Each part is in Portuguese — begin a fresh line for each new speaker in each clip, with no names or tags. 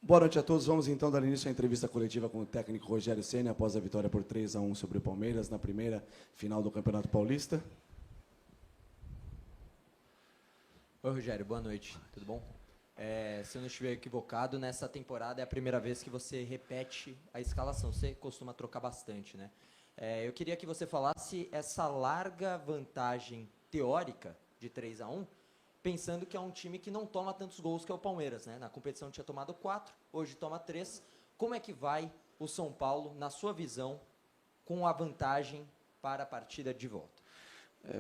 Boa noite a todos. Vamos então dar início à entrevista coletiva com o técnico Rogério Ceni após a vitória por 3-1 sobre o Palmeiras na primeira final do Campeonato Paulista.
Oi, Rogério, boa noite, tudo bom? Se eu não estiver equivocado, nessa temporada é a primeira vez que você repete a escalação. Você costuma trocar bastante, né? Eu queria que você falasse essa larga vantagem teórica de 3-1, pensando que é um time que não toma tantos gols que é o Palmeiras, né? Na competição tinha tomado 4, hoje toma 3. Como é que vai o São Paulo, na sua visão, com a vantagem para a partida de volta?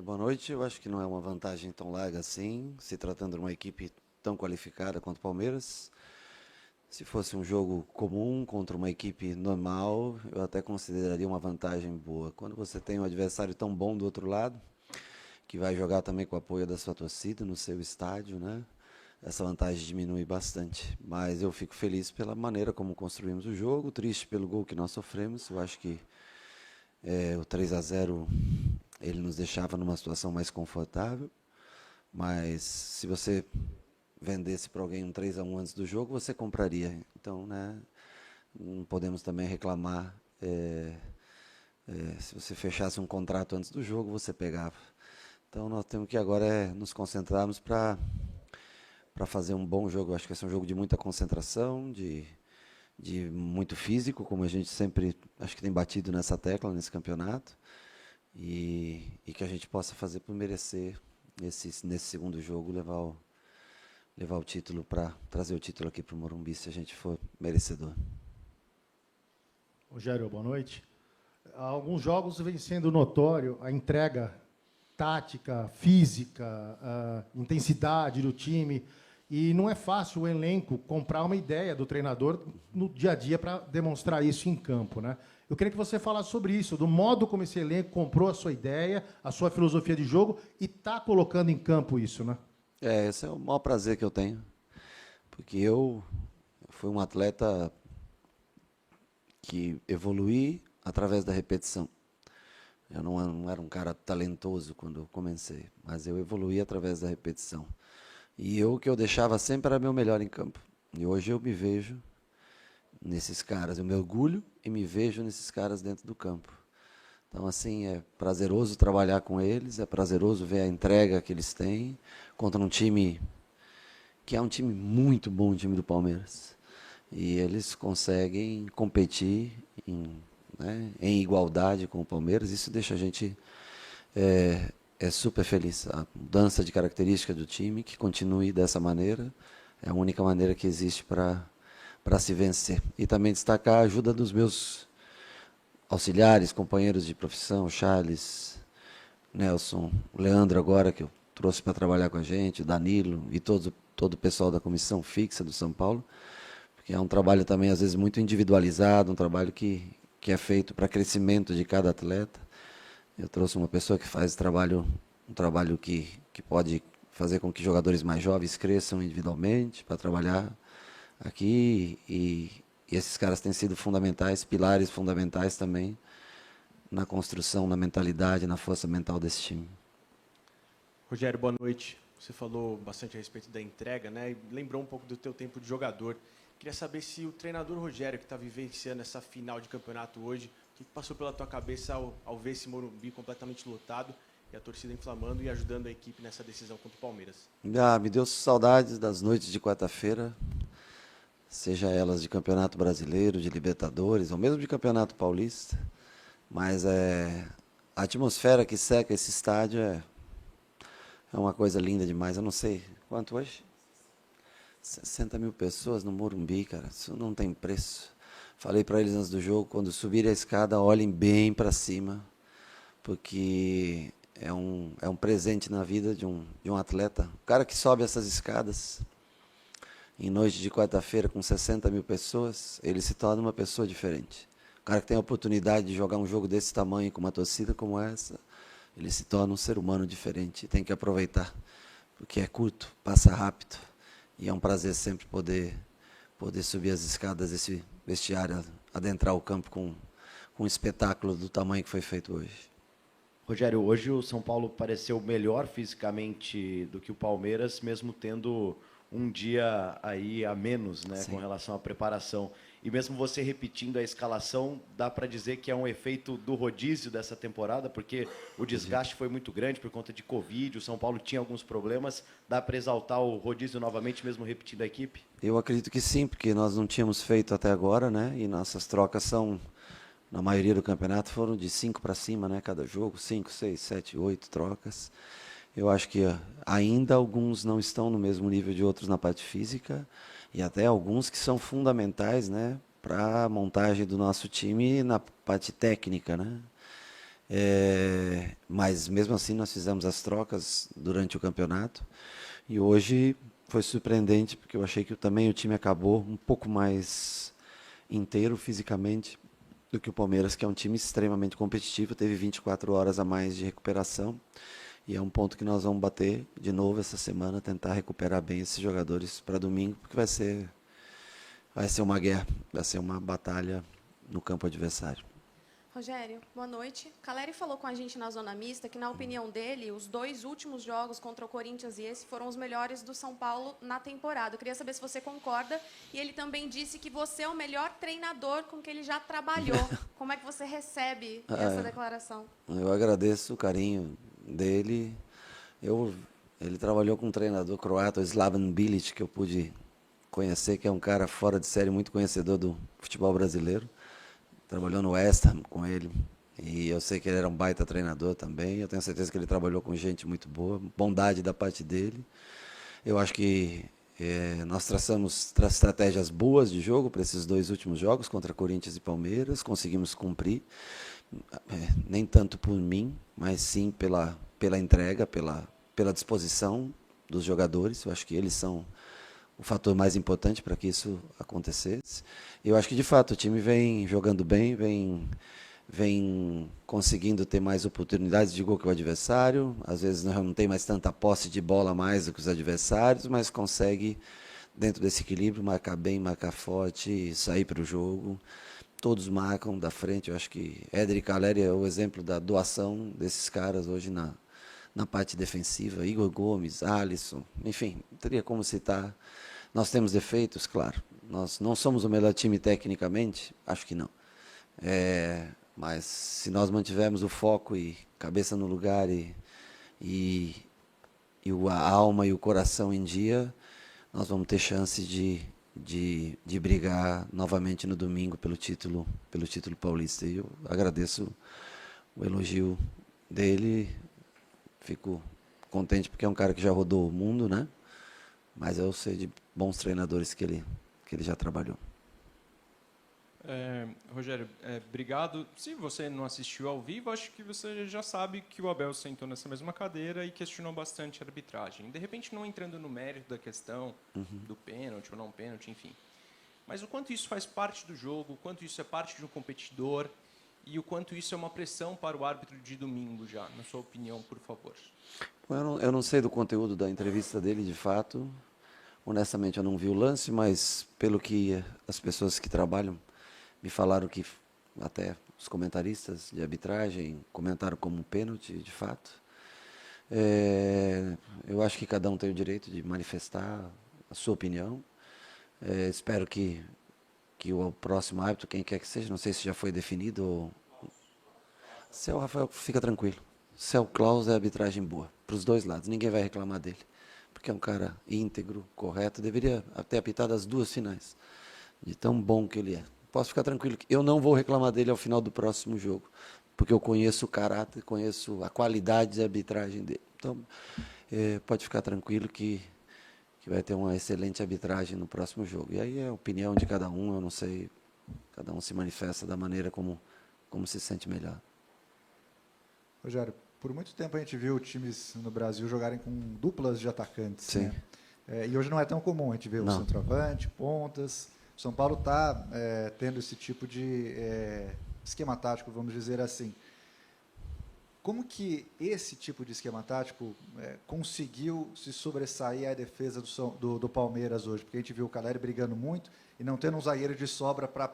Boa noite. Eu acho que não é uma vantagem tão larga assim, se tratando de uma equipe tão qualificada quanto o Palmeiras. Se fosse um jogo comum contra uma equipe normal, eu até consideraria uma vantagem boa. Quando você tem um adversário tão bom do outro lado, que vai jogar também com o apoio da sua torcida no seu estádio, né? Essa vantagem diminui bastante. Mas eu fico feliz pela maneira como construímos o jogo, triste pelo gol que nós sofremos. Eu acho que o 3-0 ele nos deixava numa situação mais confortável. Mas se você vendesse para alguém um 3-1 antes do jogo, você compraria. Então, né, não podemos também reclamar. Se você fechasse um contrato antes do jogo, você pegava. Então nós temos que agora nos concentrarmos para fazer um bom jogo. Eu acho que esse é um jogo de muita concentração, de muito físico, como a gente sempre acho que tem batido nessa tecla nesse campeonato, e que a gente possa fazer por merecer nesse segundo jogo levar o título, para trazer o título aqui para o Morumbi, se a gente for merecedor.
Rogério, boa noite. Há alguns jogos vem sendo notório a entrega tática, física, intensidade do time, e não é fácil o elenco comprar uma ideia do treinador no dia a dia para demonstrar isso em campo, né? Eu queria que você falasse sobre isso, do modo como esse elenco comprou a sua ideia, a sua filosofia de jogo e está colocando em campo isso, né?
Esse é o maior prazer que eu tenho, porque eu fui um atleta que evoluí através da repetição. Eu não era um cara talentoso quando comecei, mas eu evoluí através da repetição. E o que eu deixava sempre era meu melhor em campo. E hoje eu me vejo nesses caras, eu me orgulho e me vejo nesses caras dentro do campo. Então, assim, é prazeroso trabalhar com eles, é prazeroso ver a entrega que eles têm contra um time que é um time muito bom, o time do Palmeiras. E eles conseguem competir em igualdade com o Palmeiras. Isso deixa a gente super feliz. A mudança de característica do time, que continue dessa maneira, é a única maneira que existe para se vencer. E também destacar a ajuda dos meus auxiliares, companheiros de profissão, Charles, Nelson, o Leandro agora, que eu trouxe para trabalhar com a gente, o Danilo e todo o pessoal da comissão fixa do São Paulo, porque é um trabalho também, às vezes, muito individualizado, um trabalho que é feito para crescimento de cada atleta. Eu trouxe uma pessoa que faz um trabalho que pode fazer com que jogadores mais jovens cresçam individualmente, para trabalhar aqui, e esses caras têm sido fundamentais, pilares fundamentais também na construção, na mentalidade, na força mental desse time.
Rogério, boa noite. Você falou bastante a respeito da entrega, né? E lembrou um pouco do teu tempo de jogador. Queria saber se o treinador Rogério, que está vivenciando essa final de campeonato hoje, o que passou pela tua cabeça ao ver esse Morumbi completamente lotado e a torcida inflamando e ajudando a equipe nessa decisão contra o Palmeiras?
Me deu saudades das noites de quarta-feira, seja elas de Campeonato Brasileiro, de Libertadores, ou mesmo de Campeonato Paulista. Mas a atmosfera que cerca esse estádio é uma coisa linda demais. Eu não sei quanto hoje? 60 mil pessoas no Morumbi, cara. Isso não tem preço. Falei para eles antes do jogo, quando subirem a escada, olhem bem para cima, porque é um presente na vida de um atleta. O cara que sobe essas escadas em noite de quarta-feira com 60 mil pessoas, ele se torna uma pessoa diferente. O cara que tem a oportunidade de jogar um jogo desse tamanho com uma torcida como essa, ele se torna um ser humano diferente. Tem que aproveitar, porque é curto, passa rápido, e é um prazer sempre poder subir as escadas desse vestiário, adentrar o campo com um espetáculo do tamanho que foi feito hoje.
Rogério, hoje o São Paulo pareceu melhor fisicamente do que o Palmeiras, mesmo tendo um dia aí a menos, né, com relação à preparação. E mesmo você repetindo a escalação, dá para dizer que é um efeito do rodízio dessa temporada, porque o desgaste foi muito grande por conta de Covid, o São Paulo tinha alguns problemas. Dá para exaltar o rodízio novamente, mesmo repetindo a equipe?
Eu acredito que sim, porque nós não tínhamos feito até agora, né? E nossas trocas são, na maioria do campeonato, foram de 5 para cima, né? Cada jogo, 5, 6, 7, 8 trocas. Eu acho que ainda alguns não estão no mesmo nível de outros na parte física, e até alguns que são fundamentais, né, para a montagem do nosso time na parte técnica, né? Mas mesmo assim nós fizemos as trocas durante o campeonato e hoje foi surpreendente porque eu achei que também o time acabou um pouco mais inteiro fisicamente do que o Palmeiras, que é um time extremamente competitivo, teve 24 horas a mais de recuperação. E é um ponto que nós vamos bater de novo essa semana, tentar recuperar bem esses jogadores para domingo, porque vai ser uma guerra, vai ser uma batalha no campo adversário.
Rogério, boa noite. Caleri falou com a gente na Zona Mista que, na opinião dele, os 2 últimos jogos contra o Corinthians e esse foram os melhores do São Paulo na temporada. Eu queria saber se você concorda. E ele também disse que você é o melhor treinador com que ele já trabalhou. Como é que você recebe essa declaração?
Eu agradeço o carinho dele. Ele trabalhou com um treinador croata, o Slaven Bilic, que eu pude conhecer, que é um cara fora de série, muito conhecedor do futebol brasileiro. Trabalhou no West Ham com ele. E eu sei que ele era um baita treinador também. Eu tenho certeza que ele trabalhou com gente muito boa. Bondade da parte dele. Eu acho que nós traçamos estratégias boas de jogo para esses 2 últimos jogos, contra Corinthians e Palmeiras. Conseguimos cumprir. Nem tanto por mim, mas sim pela entrega, pela disposição dos jogadores. Eu acho que eles são o fator mais importante para que isso acontecesse. Eu acho que, de fato, o time vem jogando bem, vem conseguindo ter mais oportunidades de gol que o adversário. Às vezes não tem mais tanta posse de bola mais do que os adversários, mas consegue, dentro desse equilíbrio, marcar bem, marcar forte, sair para o jogo. Todos marcam da frente. Eu acho que Éder e Caleri é o exemplo da doação desses caras hoje na parte defensiva. Igor Gomes, Alisson, enfim, não teria como citar. Nós temos defeitos, claro. Nós não somos o melhor time tecnicamente, acho que não. Mas se nós mantivermos o foco e cabeça no lugar e a alma e o coração em dia, nós vamos ter chance de brigar novamente no domingo pelo título paulista. E eu agradeço o elogio dele, fico contente porque é um cara que já rodou o mundo, né? Mas eu sei de bons treinadores que ele já trabalhou.
Rogério, obrigado. Se você não assistiu ao vivo, acho que você já sabe que o Abel sentou nessa mesma cadeira e questionou bastante a arbitragem. De repente, não entrando no mérito da questão do pênalti ou não pênalti, enfim. Mas o quanto isso faz parte do jogo, o quanto isso é parte de um competidor e o quanto isso é uma pressão para o árbitro de domingo já, na sua opinião, por favor.
Eu não sei do conteúdo da entrevista dele, de fato. Honestamente, eu não vi o lance, mas pelo que as pessoas que trabalham me falaram, que até os comentaristas de arbitragem comentaram como um pênalti, de fato. Eu acho que cada um tem o direito de manifestar a sua opinião. Espero que o próximo árbitro, quem quer que seja, não sei se já foi definido. Se é o Rafael, fica tranquilo. Se é o Klaus, é arbitragem boa, para os 2 lados. Ninguém vai reclamar dele, porque é um cara íntegro, correto. Deveria ter apitado as 2 finais, de tão bom que ele é. Posso ficar tranquilo que eu não vou reclamar dele ao final do próximo jogo, porque eu conheço o caráter, conheço a qualidade de arbitragem dele. Então, pode ficar tranquilo que vai ter uma excelente arbitragem no próximo jogo. E aí é a opinião de cada um, eu não sei, cada um se manifesta da maneira como se sente melhor.
Rogério, por muito tempo a gente viu times no Brasil jogarem com duplas de atacantes.
Sim.
Né? E hoje não é tão comum, a gente vê o centroavante, pontas. O São Paulo está tendo esse tipo de esquema tático, vamos dizer assim. Como que esse tipo de esquema tático conseguiu se sobressair à defesa do Palmeiras hoje? Porque a gente viu o Caleri brigando muito e não tendo um zagueiro de sobra para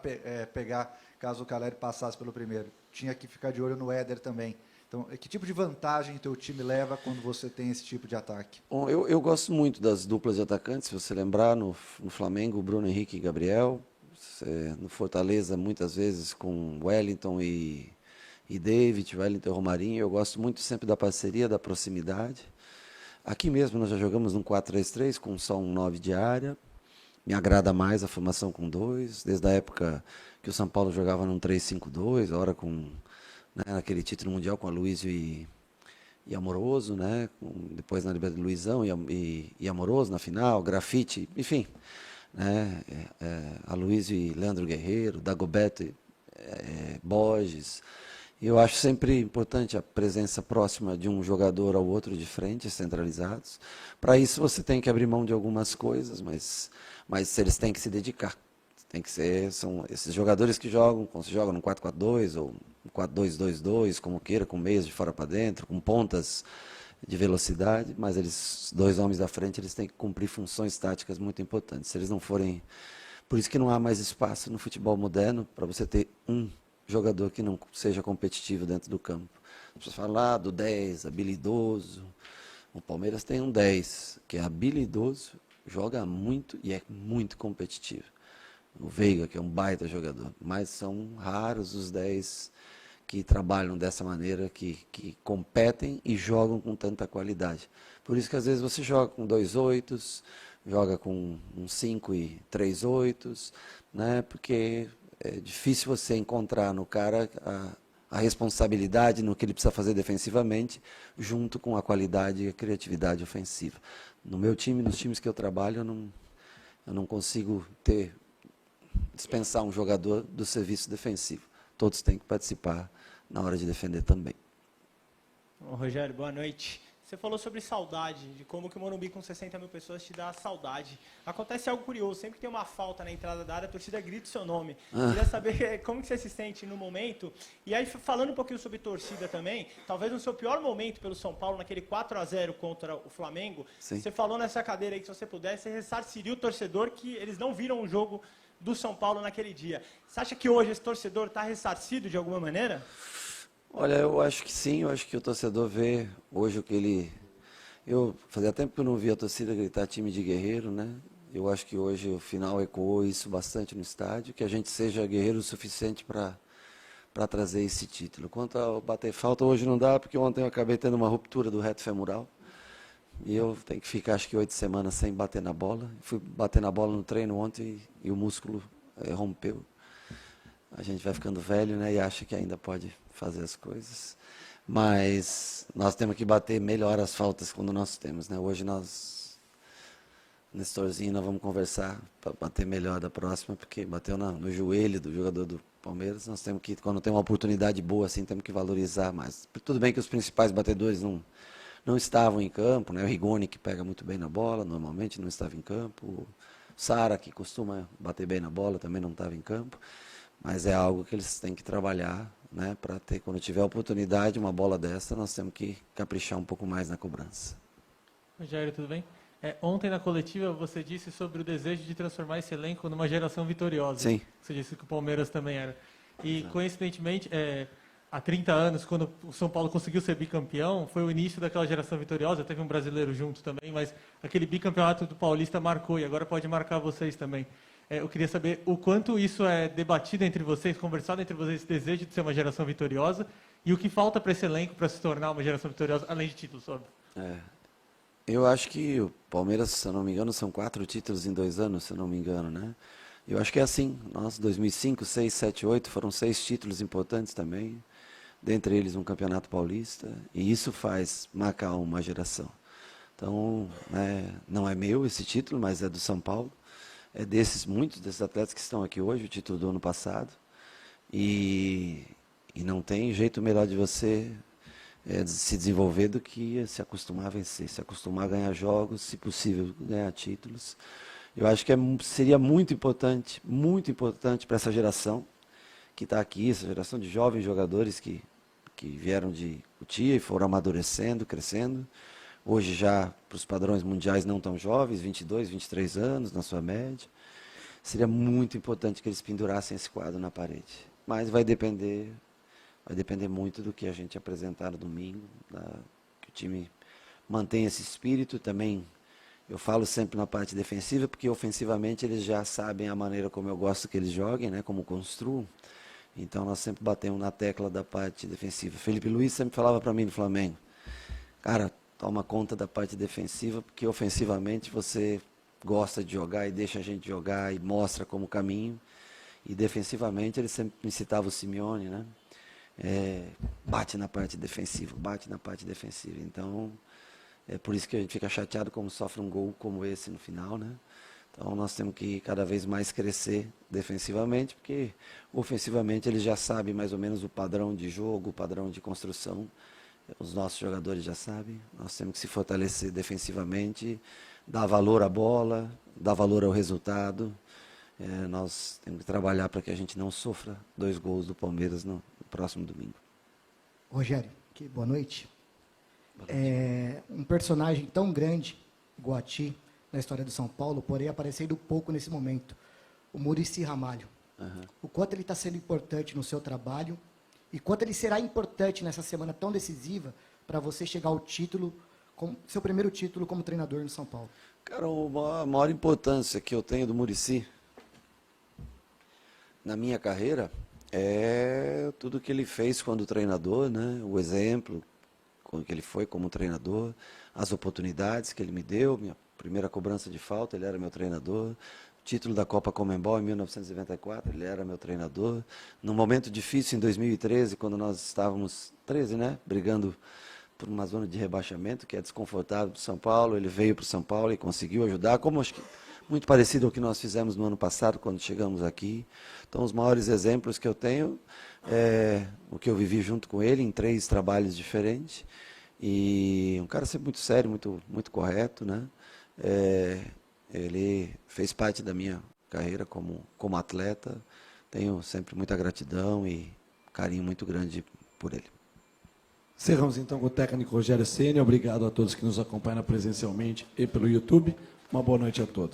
pegar caso o Caleri passasse pelo primeiro. Tinha que ficar de olho no Éder também. Então, Então, que tipo de vantagem teu time leva quando você tem esse tipo de ataque?
Bom, eu gosto muito das duplas de atacantes. Se você lembrar, no Flamengo, Bruno Henrique e Gabriel. No Fortaleza, muitas vezes com Wellington e David, Wellington e Romarinho. Eu gosto muito sempre da parceria, da proximidade. Aqui mesmo nós já jogamos num 4-3-3 com só um 9 de área. Me agrada mais a formação com 2, desde a época que o São Paulo jogava num 3-5-2, hora com, né, naquele título mundial com a Luizio e Amoroso, né, depois na Libertadores Luizão e Amoroso na final, Grafite, enfim, né, Aloysio e Leandro Guerreiro, Dagoberto e Borges. Eu acho sempre importante a presença próxima de um jogador ao outro de frente, centralizados. Para isso você tem que abrir mão de algumas coisas, mas eles têm que se dedicar. Tem que ser, são esses jogadores que jogam, quando se joga no 4-4-2 ou no 4-2-2-2, como queira, com meias de fora para dentro, com pontas de velocidade, mas eles, 2 homens da frente, eles têm que cumprir funções táticas muito importantes. Se eles não forem, por isso que não há mais espaço no futebol moderno para você ter um jogador que não seja competitivo dentro do campo. Você falar do 10, habilidoso. O Palmeiras tem um 10, que é habilidoso, joga muito e é muito competitivo. O Veiga, que é um baita jogador. Mas são raros os 10 que trabalham dessa maneira, que competem e jogam com tanta qualidade. Por isso que às vezes você joga com 2 8s, joga com um 5 e 3 8s, né? Porque é difícil você encontrar no cara a responsabilidade no que ele precisa fazer defensivamente, junto com a qualidade e a criatividade ofensiva. No meu time, nos times que eu trabalho, eu não consigo dispensar um jogador do serviço defensivo. Todos têm que participar na hora de defender também.
Rogério, boa noite. Você falou sobre saudade, de como que o Morumbi com 60 mil pessoas te dá saudade. Acontece algo curioso, sempre que tem uma falta na entrada da área, a torcida grita o seu nome. Queria saber como que você se sente no momento. E aí, falando um pouquinho sobre torcida também, talvez no seu pior momento pelo São Paulo, naquele 4-0 contra o Flamengo,
Sim.
Você falou nessa cadeira aí que se você pudesse, você ressarciria o torcedor que eles não viram o jogo do São Paulo naquele dia. Você acha que hoje esse torcedor está ressarcido de alguma maneira?
Olha, eu acho que sim, eu acho que o torcedor vê hoje o que ele... Eu fazia tempo que eu não via a torcida gritar time de guerreiro, né? Eu acho que hoje o final ecoou isso bastante no estádio, que a gente seja guerreiro o suficiente para trazer esse título. Quanto ao bater falta, hoje não dá, porque ontem eu acabei tendo uma ruptura do reto femoral, e eu tenho que ficar acho que 8 semanas sem bater na bola. Fui bater na bola no treino ontem e o músculo rompeu. A gente vai ficando velho, né, e acha que ainda pode fazer as coisas. Mas nós temos que bater melhor as faltas quando nós temos, né? Hoje nós, Nestorzinho, nós vamos conversar para bater melhor da próxima, porque bateu no joelho do jogador do Palmeiras. Nós temos que, quando tem uma oportunidade boa assim, temos que valorizar mais. Tudo bem que os principais batedores não estavam em campo, né? O Rigoni, que pega muito bem na bola, normalmente não estava em campo. O Sara, que costuma bater bem na bola, também não estava em campo. Mas é algo que eles têm que trabalhar, né, para ter, quando tiver oportunidade, uma bola dessa, nós temos que caprichar um pouco mais na cobrança.
Rogério, tudo bem? Ontem na coletiva você disse sobre o desejo de transformar esse elenco numa geração vitoriosa.
Sim.
Você disse que o Palmeiras também era. E, coincidentemente, há 30 anos, quando o São Paulo conseguiu ser bicampeão, foi o início daquela geração vitoriosa, teve um brasileiro junto também, mas aquele bicampeonato do Paulista marcou, e agora pode marcar vocês também. Eu queria saber o quanto isso é debatido entre vocês, conversado entre vocês, esse desejo de ser uma geração vitoriosa, e o que falta para esse elenco para se tornar uma geração vitoriosa, além de títulos, óbvio.
Eu acho que o Palmeiras, se eu não me engano, são 4 títulos em 2 anos, se eu não me engano, né? Eu acho que é assim. Nós, 2005, 6, 7, 8, foram 6 títulos importantes também, dentre eles um campeonato paulista, e isso faz marcar uma geração. Então, não é meu esse título, mas é do São Paulo. É muitos desses atletas que estão aqui hoje, o título do ano passado, e não tem jeito melhor de você se desenvolver do que se acostumar a vencer, se acostumar a ganhar jogos, se possível ganhar títulos. Eu acho que seria muito importante para essa geração que está aqui, essa geração de jovens jogadores que vieram de Cotia e foram amadurecendo, crescendo. Hoje já, para os padrões mundiais, não tão jovens, 22, 23 anos na sua média. Seria muito importante que eles pendurassem esse quadro na parede. Mas vai depender vai depender muito do que a gente apresentar no domingo, que o time mantenha esse espírito. Também eu falo sempre na parte defensiva, porque ofensivamente eles já sabem a maneira como eu gosto que eles joguem, né, como construam. Então nós sempre batemos na tecla da parte defensiva. Felipe Luiz sempre falava para mim no Flamengo, cara, toma conta da parte defensiva, porque ofensivamente você gosta de jogar e deixa a gente jogar e mostra como caminho. E defensivamente ele sempre me citava o Simeone, né? Bate na parte defensiva, bate na parte defensiva. Então, é por isso que a gente fica chateado quando sofre um gol como esse no final, né? Então nós temos que cada vez mais crescer defensivamente, porque ofensivamente eles já sabem mais ou menos o padrão de jogo, o padrão de construção. Os nossos jogadores já sabem. Nós temos que se fortalecer defensivamente, dar valor à bola, dar valor ao resultado. Nós temos que trabalhar para que a gente não sofra 2 gols do Palmeiras no próximo domingo.
Rogério, boa noite. Um personagem tão grande, igual a ti, na história do São Paulo, porém aparecendo pouco nesse momento, o Muricy Ramalho. O quanto ele está sendo importante no seu trabalho e quanto ele será importante nessa semana tão decisiva para você chegar ao título, seu primeiro título como treinador no São Paulo.
Cara, a maior importância que eu tenho do Muricy na minha carreira é tudo que ele fez quando treinador, né? O exemplo que ele foi como treinador, as oportunidades que ele me deu, minha primeira cobrança de falta, ele era meu treinador, o título da Copa Conmebol em 1994, ele era meu treinador. Num momento difícil em 2013, quando nós estávamos 13, né, brigando por uma zona de rebaixamento que é desconfortável para o São Paulo, ele veio para o São Paulo e conseguiu ajudar, como acho que muito parecido ao que nós fizemos no ano passado, quando chegamos aqui. Então, os maiores exemplos que eu tenho é o que eu vivi junto com ele em 3 trabalhos diferentes. E um cara sempre muito sério, muito correto, né? Ele fez parte da minha carreira como atleta. Tenho sempre muita gratidão e carinho muito grande por ele.
Encerramos então com o técnico Rogério Ceni. Obrigado a todos que nos acompanham presencialmente e pelo YouTube. Uma boa noite a todos.